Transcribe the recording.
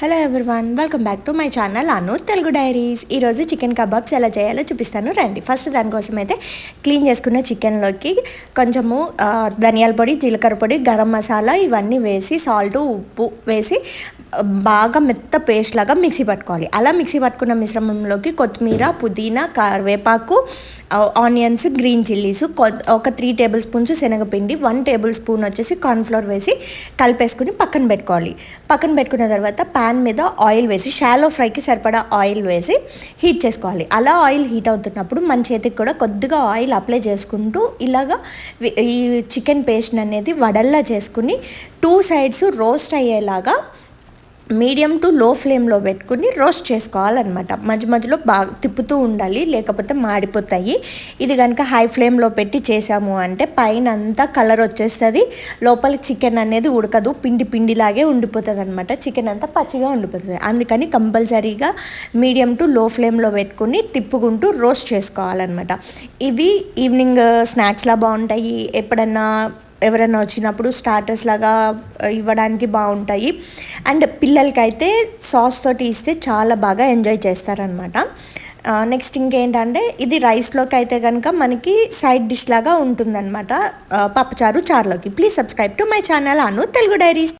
Hello everyone, welcome back to my channel Anu Telugu diaries. ఈరోజు chicken kebabs ఎలా చేయాలో చూపిస్తాను రండి. ఫస్ట్ దానికోసం అయితే క్లీన్ చేసుకున్న చికెన్లోకి కొంచెము ధనియాల పొడి, జీలకర్ర పొడి, గరం మసాలా ఇవన్నీ వేసి సాల్ట్, ఉప్పు వేసి బాగా మెత్త పేస్ట్ లాగా మిక్సీ పట్టుకోవాలి. అలా మిక్సీ పట్టుకున్న మిశ్రమంలోకి కొత్తిమీర, పుదీనా, కరివేపాకు, ఆనియన్స్, గ్రీన్ చిల్లీస్, ఒక 3 టేబుల్ స్పూన్స్ శనగపిండి, 1 టేబుల్ స్పూన్ వచ్చేసి కార్న్ఫ్లోర్ వేసి కలిపేసుకుని పక్కన పెట్టుకోవాలి. పక్కన పెట్టుకున్న తర్వాత ప్యాన్ మీద ఆయిల్ వేసి షాలో ఫ్రైకి సరిపడా ఆయిల్ వేసి హీట్ చేసుకోవాలి. అలా ఆయిల్ హీట్ అవుతున్నప్పుడు మన చేతికి కూడా కొద్దిగా ఆయిల్ అప్లై చేసుకుంటూ ఇలాగా ఈ చికెన్ పేస్ట్ అనేది వడల్లా చేసుకుని 2 సైడ్స్ రోస్ట్ అయ్యేలాగా మీడియం టు లో ఫ్లేమ్లో పెట్టుకుని రోస్ట్ చేసుకోవాలన్నమాట. మధ్య మధ్యలో బాగా తిప్పుతూ ఉండాలి, లేకపోతే మాడిపోతాయి. ఇది కనుక హై ఫ్లేమ్లో పెట్టి చేసాము అంటే పైన అంతా కలర్ వచ్చేస్తుంది, లోపల చికెన్ అనేది ఉడకదు, పిండి పిండిలాగే ఉండిపోతుంది అనమాట. చికెన్ అంతా పచ్చిగా ఉండిపోతుంది. అందుకని కంపల్సరీగా మీడియం టు లో ఫ్లేమ్లో పెట్టుకుని తిప్పుకుంటూ రోస్ట్ చేసుకోవాలన్నమాట. ఇవి ఈవినింగ్ స్నాక్స్లా బాగుంటాయి, ఎప్పుడన్నా ఎవరైనా వచ్చినప్పుడు స్టార్టర్స్ లాగా ఇవ్వడానికి బాగుంటాయి. అండ్ పిల్లలకైతే సాస్ తోటి ఇస్తే చాలా బాగా ఎంజాయ్ చేస్తారనమాట. నెక్స్ట్ ఇంకేంటంటే ఇది రైస్లోకి అయితే కనుక మనకి సైడ్ డిష్ లాగా ఉంటుందన్నమాట, పప్పుచారు చారులోకి. Please subscribe to my channel Anu Telugu diaries.